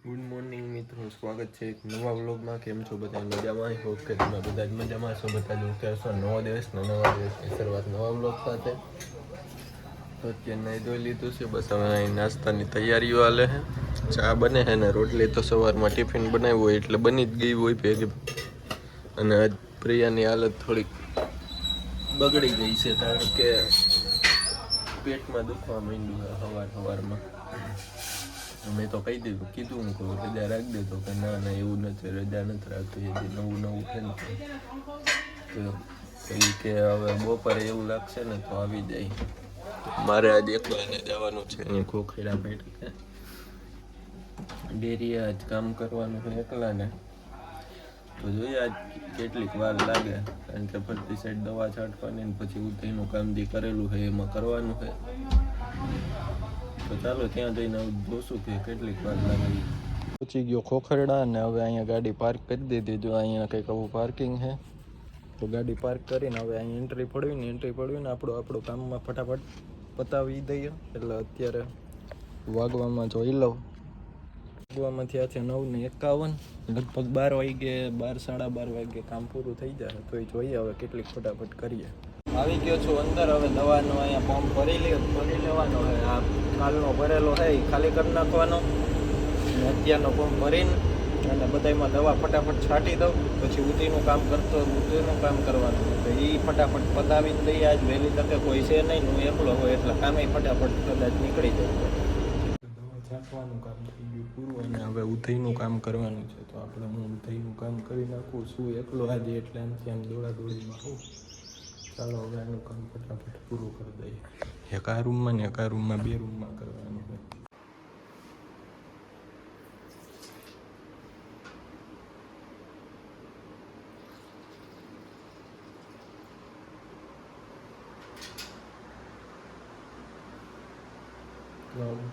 Good morning મિત્રો, સ્વાગત છે એક નવા વ્લોગમાં. કેમ છો બધા? મજામાં? આઈ હોપ કે તમે બધા જ મજામાં છો. બધા જ ઓકે હશો. નવો દિવસની શરૂઆત નવા વ્લોગ સાથે. તો અત્યારે નહીં ધોઈ લીધું છે, બસ હવે અહીં નાસ્તાની તૈયારીઓ હાલે છે. ચા બને છે ને રોટલી તો સવારમાં ટિફિન બનાવ્યું હોય એટલે બની જ ગઈ હોય ભેગી. અને આજ પ્રિયાની હાલત થોડીક બગડી ગઈ છે, કારણ કે પેટમાં દુખવા માંડ્યું સવારમાં. મેં તો કીધું હું કહું રજા રાખી દેતો કે ના એવું નથી, રજા નથી રાખતી. હજી નવું છે ને તો કે હવે બપોરે એવું લાગશે ને તો આવી જાય. મારે આજે એકલાને જવાનું છે અહીંયા ખોખેડા પેટ ડેરીએ આજ કામ કરવાનું છે એકલાને. તો જોઈએ આજ કેટલીક વાર લાગે, કારણ કે ફરતી સાઈડ દવા છાંટવાની પછી ઉધઈનું કામ જે કરેલું છે એમાં કરવાનું છે. તો ચાલો ત્યાં જઈને જોશું કે કેટલીક વાર લાગે. પહોંચી ગયો ખોખરડા અને હવે અહીંયા ગાડી પાર્ક કરી દીધી. જો અહીંયા કંઈક આવું પાર્કિંગ છે, તો ગાડી પાર્ક કરીને હવે અહીંયા એન્ટ્રી પડવીને આપણું કામમાં ફટાફટ પતાવી દઈએ. એટલે અત્યારે વાગવામાં જોઈ લઉં, વાગવામાં થયા છે 9:51. લગભગ 12 વાગે 12-12:30 વાગે કામ પૂરું થઈ જાય. તો એ જોઈએ હવે કેટલીક ફટાફટ કરીએ. આવી ગયો છું અંદર. હવે દવાનો અહીંયા પંપ ભરી લેવાનો છે. આ કાલનો ભરેલો છે એ ખાલી કરી નાખવાનો. અત્યારનો પંપ ભરીને અને બધામાં દવા ફટાફટ છાંટી દઉં. પછી ઉધઈનું કામ કરવાનું. તો એ ફટાફટ પતાવીને દઈએ. આજ વહેલી તકે કોઈ છે નહીં, હું એકલો હોય એટલે કામે ફટાફટ કદાચ નીકળી જાય. દવા છાંટવાનું કામ થઈ ગયું પૂરું અને હવે ઉધઈનું કામ કરવાનું છે. તો આપણે હું ઉધઈનું કામ કરી નાખું છું એકલો આજે, એટલે આમથી આમ દોડાદોડીમાં હોઉં. ચાલો હવે આનું કામ ફટાફટ પૂરું કરી દઈએ. એક આ રૂમમાં ને એક આ રૂમમાં, 2 રૂમમાં કરવાનું છે.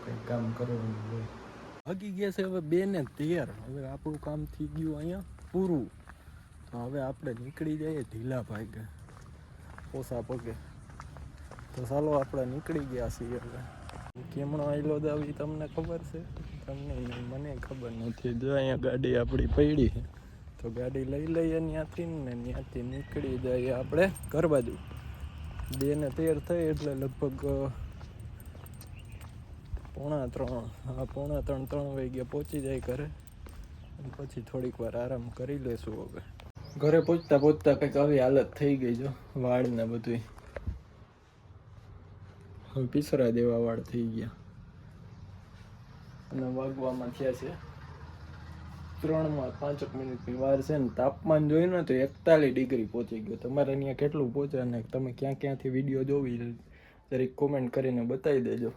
કંઈક કામ કરવાનું હોય. ભાગી ગયા છે હવે 2:13. હવે આપણું કામ થઈ ગયું અહીંયા પૂરું. તો હવે આપણે નીકળી જઈએ ઢીલા ભાગે ઓછા પગે. તો ચાલો આપણે નીકળી ગયા છીએ. હવે કેમણો આયલો દાવી તમને ખબર છે? તમને મને ખબર નથી. જો અહીંયા ગાડી આપણી પડી છે, તો ગાડી લઈ લઈએ ત્યાંથી ને ત્યાંથી નીકળી જઈએ આપણે ઘર બાજુ. 2:13 થઈ એટલે લગભગ 2:45 વાગ્યા પહોંચી જાય ઘરે. પછી થોડીક વાર આરામ કરી લેશું. હવે ઘરે પહોંચતા કંઈક આવી હાલત થઈ ગઈ. જો વાળ ને બધું હવે પીસરા દેવા વાળ થઈ ગયા. અને વાગવામાં થયા છે 3:05 મિનિટની વાર છે ને તાપમાન જોઈને તો 41 ડિગ્રી પહોંચી ગયો. તમારે અહીંયા કેટલું પહોંચે અને તમે ક્યાંથી વિડીયો જોવી જરીક કોમેન્ટ કરીને બતાવી દેજો.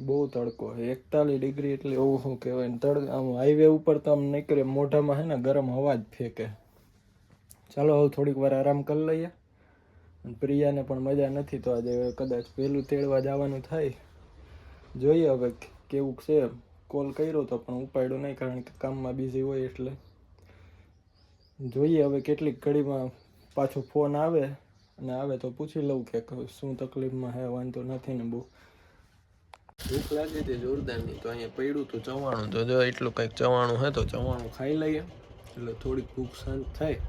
બહુ તડકો છે. 41 ડિગ્રી એટલે એવું શું કહેવાય. આમ હાઈવે ઉપર તો આમ નીકળે મોઢામાં છે ને ગરમ હવા જ ફેંકે. ચાલો હવે થોડીક વાર આરામ કરી લઈએ. પ્રિયાને પણ મજા નથી, તો આજે કદાચ વહેલું તેડવા જવાનું થાય. જોઈએ હવે કેવું છે. કોલ કર્યો તો પણ ઉપાડ્યો નહીં, કારણ કે કામમાં બિઝી હોય. એટલે જોઈએ હવે કેટલીક ઘડીમાં પાછો ફોન આવે તો પૂછી લઉં કે શું તકલીફમાં હે. વાંધો નથી ને બહુ ભૂખ લાગી હતી જોરદારની. તો અહીંયા પડ્યું હતું ચવાણું. તો જો એટલું કંઈક ચવાણું હે તો ચવાણું ખાઈ લઈએ એટલે થોડીક ભૂખ શાંત થાય.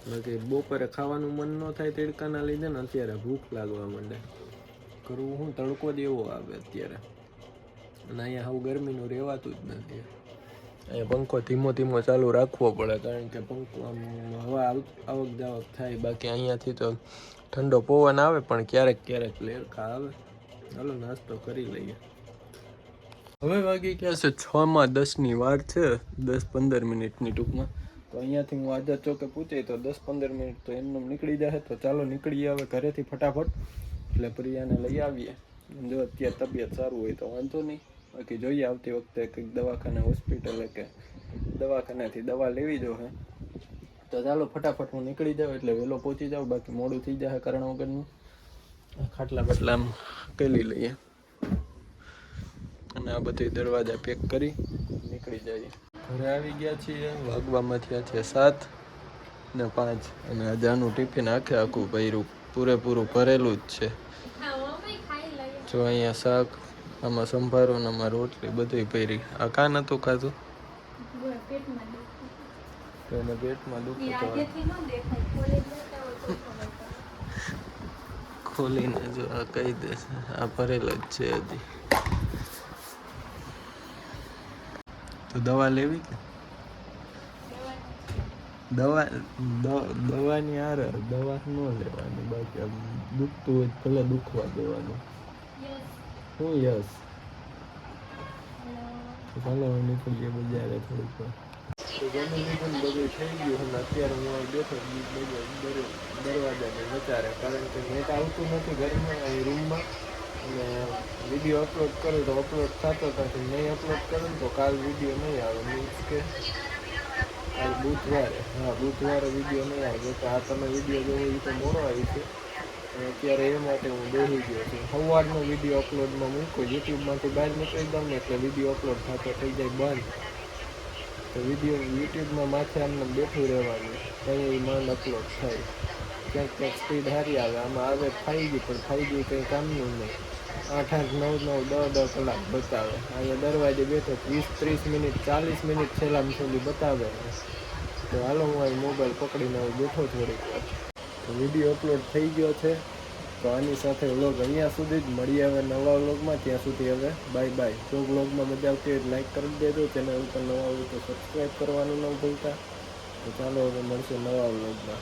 બાકી બપોરે ખાવાનું મન ન થાય તડકાના લીધે ને અત્યારે ભૂખ લાગવા માંડે. કરવું હું, તડકો જ એવો આવે અત્યારે. અને અહીંયા હવે ગરમીનું રહેવાતું જ નથી. અહીંયા પંખો ધીમો ચાલુ રાખવો પડે, કારણ કે પંખો આમ હવા આવક જાવક થાય. બાકી અહીંયાથી તો ઠંડો પવન આવે, પણ ક્યારેક લેરકા આવે. ચાલો નાસ્તો કરી લઈએ. હવે વાગી ગયા છે 6:10 વાર છે, 10-15 મિનિટની ટૂંકમાં. તો અહીંયાથી હું આઝાદ ચોકે પૂછી તો 10-15 મિનિટ તો એમને નીકળી જાય. તો ચાલો નીકળીએ હવે ઘરેથી ફટાફટ. એટલે પ્રિયાને લઈ આવીએ. જો અત્યારે તબિયત સારું હોય તો વાંધો નહીં. બાકી જોઈએ આવતી વખતે કંઈક દવાખાને હોસ્પિટલે કે દવાખાનેથી દવા લેવી જોઈએ. તો ચાલો ફટાફટ હું નીકળી જાઉં એટલે વહેલો પહોંચી જાઉં. બાકી મોડું થઈ જાય કારણ વગરનું. ખાટલા બાટલા કરી લઈએ અને આ બધી દરવાજા પેક કરી નીકળી જઈએ. ઘરે આવી ગયા છીએ. વાગવામાં થયા છે 7:05. અને આજે આનું ટિફિન આખું ભર્યું, પૂરેપૂરું ભરેલું જ છે. જો અહીંયા શાક, આમાં સંભારો ને આમાં રોટલી બધી ભરી. આ કાં નતું ખાધું તો એને પેટમાં દુખતો ખોલીને જો આ કહી દેશે આ ભરેલ જ છે હજી. તો દવા લેવી કે દવાની હારે દવા ન લેવાની, બાકી આમ દુખતું હોય ભલે દુખવા દેવાનું. શું યસ? ચાલો નીકળીએ બજારે થોડીક વાર. તો જમીન બધું થઈ ગયું અને અત્યારે હું અહીં બેઠો દરવાજાને વિચારે, કારણ કે નેટ આવતું નથી ઘરમાં અહીં રૂમમાં, અને વિડીયો અપલોડ કરું તો અપલોડ થતો નથી, નહીં અપલોડ કરું તો કાલ વિડીયો નહીં આવે. મીન્સ કે કાલ બુધવારે, હા બુધવારે વિડીયો નહીં આવે. તો આ તમે વિડીયો જોવો એ તો મોડો આવી છે, અત્યારે એ માટે હું દોડી ગયો છું. સવારનો વિડીયો અપલોડમાં મૂકો, યુટ્યુબમાંથી બહાર નીકળી દઉં ને એટલે વિડીયો અપલોડ થતો થઈ જાય બંધ. તો વિડીયો યુટ્યુબમાં માથે આમને બેઠું રહેવાનું, કંઈ માંડ અપલોડ થાય. ક્યાંક ક્યાંક સ્પીડ સારી આવે, આમાં આવે 5G, પણ 5G કંઈ કામનું નહીં. 8-8, 9-9, 10-10 કલાક બતાવે. અહીંયા દરવાજે બેઠો 20-30 મિનિટ, 40 મિનિટ છેલ્લામાં છેલ્લી બતાવે. તો હાલો હું અહીં મોબાઈલ પકડીને બેઠો થોડીક વાર. તો વિડીયો અપલોડ થઈ ગયો છે. તો આની સાથે વ્લોગ અહીંયા સુધી જ. મળીએ હવે નવા વ્લોગમાં. ત્યાં સુધી હવે બાય બાય. જો વ્લોગમાં મજા આવતી હોય લાઈક કરી દેજો, ચેનલ ઉપર નવા હોય તો સબસ્ક્રાઈબ કરવાનું ન ભૂલતા. તો ચાલો હવે મળશે નવા વ્લોગમાં.